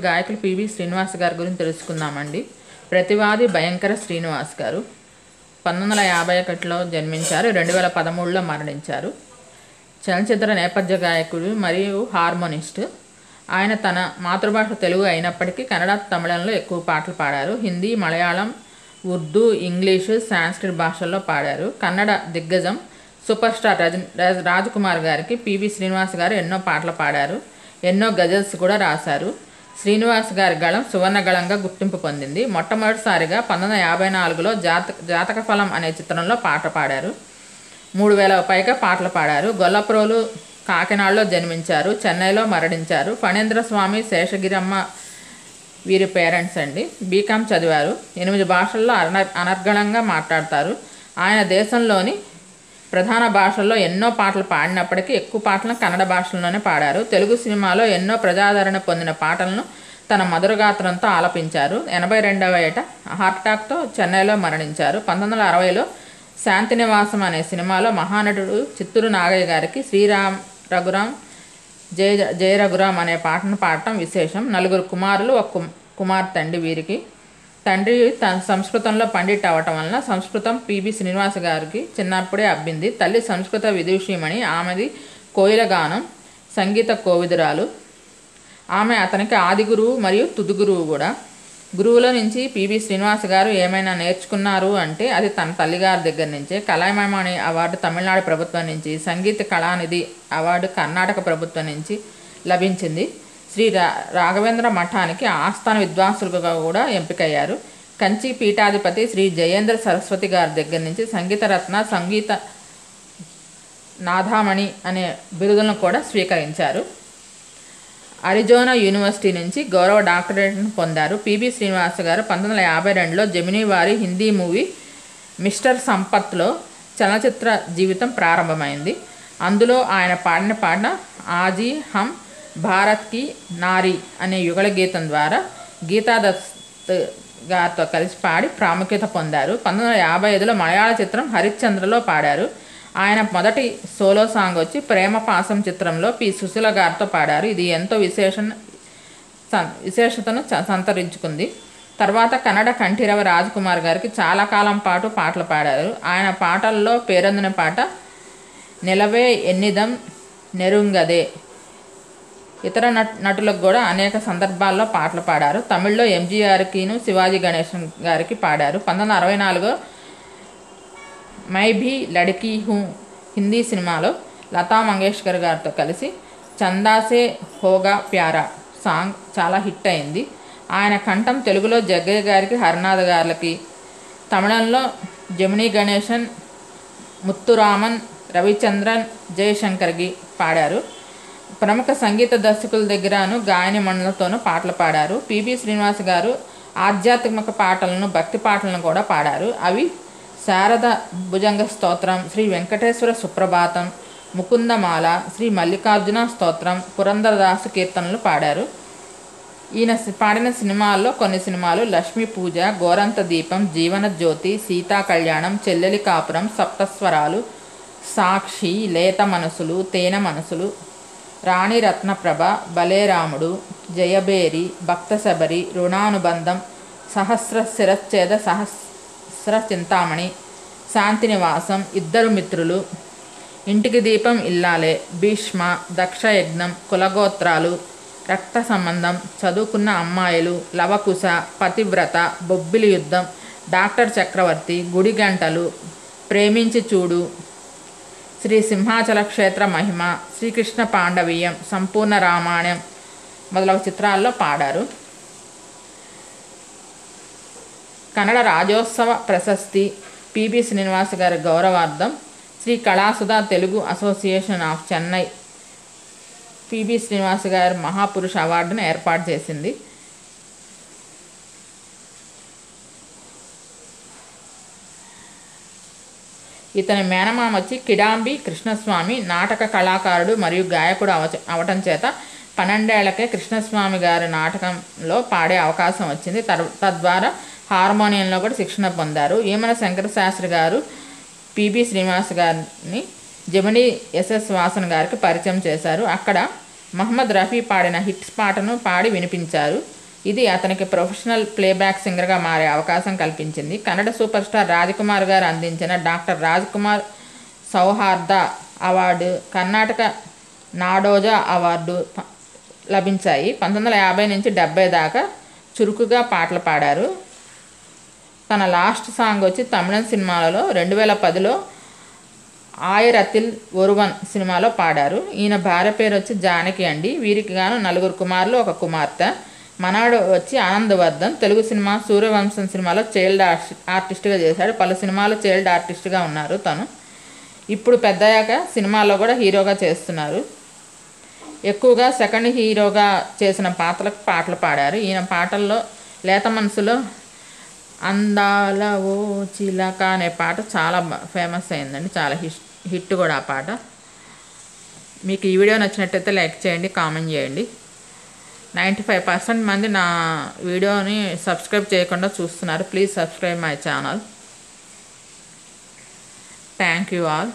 గాయకులు పివి శ్రీనివాస్ గారి గురించి తెలుసుకుందామండి. ప్రతివాది భయంకర శ్రీనివాస్ గారు 1951లో జన్మించారు. 2013లో మరణించారు. చలనచిత్ర నేపథ్య గాయకుడు మరియు హార్మోనిస్ట్. ఆయన తన మాతృభాష తెలుగు అయినప్పటికీ కన్నడ, తమిళంలో ఎక్కువ పాటలు పాడారు. హిందీ, మలయాళం, ఉర్దూ, ఇంగ్లీషు, సాంస్క్రిట్ భాషల్లో పాడారు. కన్నడ దిగ్గజం సూపర్ స్టార్ రాజ్కుమార్ గారికి పివి శ్రీనివాస్ గారు ఎన్నో పాటలు పాడారు. ఎన్నో గజల్స్ కూడా రాశారు. శ్రీనివాస్ గారి గళం సువర్ణ గళంగా గుర్తింపు పొందింది. మొట్టమొదటిసారిగా 1954లో జాతక ఫలం అనే చిత్రంలో పాట పాడారు. 3000 పైగా పాటలు పాడారు. గొల్లప్రోలు, కాకినాడలో జన్మించారు. చెన్నైలో మరణించారు. ఫణేంద్ర స్వామి, శేషగిరమ్మ వీరి పేరెంట్స్ అండి. బీకామ్ చదివారు. 8 భాషల్లో అనర్గళంగా మాట్లాడతారు. ఆయన దేశంలోని ప్రధాన భాషల్లో ఎన్నో పాటలు పాడినప్పటికీ ఎక్కువ పాటలను కన్నడ భాషలోనే పాడారు. తెలుగు సినిమాలో ఎన్నో ప్రజాదరణ పొందిన పాటలను తన మధురగాత్రంతో ఆలపించారు. 82వ ఏట హార్ట్అటాక్తో చెన్నైలో మరణించారు. 1960లో శాంతినివాసం అనే సినిమాలో మహానటుడు చిత్తూరు నాగయ్య గారికి శ్రీరామ్ రఘురామ్ జయ రఘురామ్ అనే పాటను పాడటం విశేషం. 4 కుమారులు, 1 కుమార్తె అండి వీరికి. తండ్రి సంస్కృతంలో పండిట్ అవ్వటం వలన సంస్కృతం పివి శ్రీనివాస్ గారికి చిన్నప్పుడే అబ్బింది. తల్లి సంస్కృత విదూషిమణి. ఆమెది కోయిల గానం, సంగీత కోవిదురాలు. ఆమె అతనికి ఆది గురువు మరియు తుది గురువు కూడా. గురువుల నుంచి పివి శ్రీనివాస్ గారు ఏమైనా నేర్చుకున్నారు అంటే అది తన తల్లిగారి దగ్గర నుంచే. కళామణి అవార్డు తమిళనాడు ప్రభుత్వం నుంచి, సంగీత కళానిధి అవార్డు కర్ణాటక ప్రభుత్వం నుంచి లభించింది. శ్రీ రాఘవేంద్ర మఠానికి ఆస్థాన విద్వాంసులుగా కూడా ఎంపికయ్యారు. కంచి పీఠాధిపతి శ్రీ జయేంద్ర సరస్వతి గారి దగ్గర నుంచి సంగీత రత్న, సంగీత నాథామణి అనే బిరుదులను కూడా స్వీకరించారు. అరిజోనా యూనివర్సిటీ నుంచి గౌరవ డాక్టరేట్ను పొందారు. పివి శ్రీనివాస్ గారు 1952లో జెమినీ వారి హిందీ మూవీ మిస్టర్ సంపత్లో చలనచిత్ర జీవితం ప్రారంభమైంది. అందులో ఆయన పాడిన పాట ఆజీ హమ్ భారత్ కి నారీ అనే యుగళ గీతం ద్వారా గీతాదత్ గారితో కలిసి పాడి ప్రాముఖ్యత పొందారు. 1955లో మలయాళ చిత్రం హరిశ్చంద్రలో పాడారు. ఆయన మొదటి సోలో సాంగ్ వచ్చి ప్రేమ పాసం చిత్రంలో పి సుశీల గారితో పాడారు. ఇది ఎంతో విశేషతను సంతరించుకుంది. తర్వాత కన్నడ కంఠీరవ రాజ్కుమార్ గారికి చాలా కాలం పాటు పాటలు పాడారు. ఆయన పాటల్లో పేరొందిన పాట నెలవే ఎన్నిదం నెరుంగదే. ఇతర నటులకు కూడా అనేక సందర్భాల్లో పాటలు పాడారు. తమిళ్లో ఎంజీఆర్కిను, శివాజీ గణేశన్ గారికి పాడారు. 1964లో my Bhi Ladki who Hindi సినిమాలో లతా మంగేష్కర్ గారితో కలిసి చందాసే హోగా ప్యారా సాంగ్ చాలా హిట్ అయింది. ఆయన కంఠం తెలుగులో జగ్గయ్య గారికి, హరినాథ్ గారికి, తమిళంలో జమినీ గణేశన్, ముత్తురామన్, రవిచంద్రన్, జయశంకర్కి పాడారు. ప్రముఖ సంగీత దర్శకుల దగ్గరను గాయని మండలతోనూ పాటలు పాడారు. పివి శ్రీనివాస్ గారు ఆధ్యాత్మిక పాటలను, భక్తి పాటలను కూడా పాడారు. అవి శారద భుజంగ స్తోత్రం, శ్రీ వెంకటేశ్వర సుప్రభాతం, ముకుందమాల, శ్రీ మల్లికార్జున స్తోత్రం, పురందరదాసు కీర్తనలు పాడారు. ఈయన పాడిన సినిమాల్లో కొన్ని సినిమాలు లక్ష్మీ పూజ, గోరంత దీపం, జీవన జ్యోతి, సీతా కళ్యాణం, చెల్లెలి కాపురం, సప్తస్వరాలు, సాక్షి, లేత మనసులు, తేనె మనసులు, రాణి రత్నప్రభ, బలేరాముడు, జయబేరి, భక్త శబరి, రుణానుబంధం, సహస్ర శిరచ్ఛేద, సహస్ర చింతామణి, శాంతినివాసం, ఇద్దరు మిత్రులు, ఇంటికి దీపం ఇల్లాలే, భీష్మ, దక్షయజ్ఞం, కులగోత్రాలు, రక్త సంబంధం, చదువుకున్న అమ్మాయిలు, లవకుశ, పతివ్రత, బొబ్బిలి యుద్ధం, డాక్టర్ చక్రవర్తి, గుడి గంటలు, ప్రేమించి చూడు, శ్రీ సింహాచల క్షేత్ర మహిమ, శ్రీకృష్ణ పాండవీయం, సంపూర్ణ రామాయణం మొదలగు చిత్రాల్లో పాడారు. కన్నడ రాజ్యోత్సవ ప్రశస్తి పివి శ్రీనివాస్ గారి గౌరవార్థం Shri Kalasudha Telugu association of Chennai PV Srinivas గారి మహాపురుష అవార్డును ఏర్పాటు చేసింది. ఇతని మేనమామ వచ్చి కిడాంబి కృష్ణస్వామి. నాటక కళాకారుడు మరియు గాయకుడు అవటం చేత 12 ఏళ్లకే కృష్ణస్వామి గారి నాటకంలో పాడే అవకాశం వచ్చింది. తద్వారా హార్మోనియంలో కూడా శిక్షణ పొందారు. ఈమన శంకర శాస్త్రి గారు పిబి శ్రీనివాస్ గారిని జమినీ ఎస్ఎస్ వాసన్ గారికి పరిచయం చేశారు. అక్కడ మహమ్మద్ రఫీ పాడిన హిట్స్ పాటను పాడి వినిపించారు. ఇది అతనికి ప్రొఫెషనల్ ప్లేబ్యాక్ సింగర్గా మారే అవకాశం కల్పించింది. కన్నడ సూపర్ స్టార్ రాజ్కుమార్ గారు అందించిన doctor Rajkumar సౌహార్ద award, Karnataka నాడోజా award లభించాయి. 1950 నుంచి 70 దాకా చురుకుగా పాటలు పాడారు. తన లాస్ట్ సాంగ్ వచ్చి తమిళం సినిమాలలో 2010లో ఆయరతిల్ ఒరువన్ సినిమాలో పాడారు. ఈయన భార్య పేరు వచ్చి జానకి అండి. వీరికి గాను 4 కుమారులు, 1 కుమార్తె. మనవడు వచ్చి ఆనందవర్ధన్. తెలుగు సినిమా సూర్యవంశం సినిమాలో చైల్డ్ ఆర్టిస్ట్గా చేశాడు. పలు సినిమాలో చైల్డ్ ఆర్టిస్ట్గా ఉన్నారు తను. ఇప్పుడు పెద్దయ్యాక సినిమాల్లో కూడా హీరోగా చేస్తున్నారు. ఎక్కువగా సెకండ్ హీరోగా చేసిన పాత్రలకు పాటలు పాడారు. ఈయన పాటల్లో లేత మనసులో అందాల ఓ చిలక అనే పాట చాలా ఫేమస్ అయిందండి. చాలా హిట్ కూడా ఆ పాట. మీకు ఈ వీడియో నచ్చినట్టయితే లైక్ చేయండి, కామెంట్ చేయండి. 95% మంది నా వీడియోని సబ్స్క్రైబ్ చేయకుండా చూస్తున్నారు. Please subscribe my channel. Thank you all.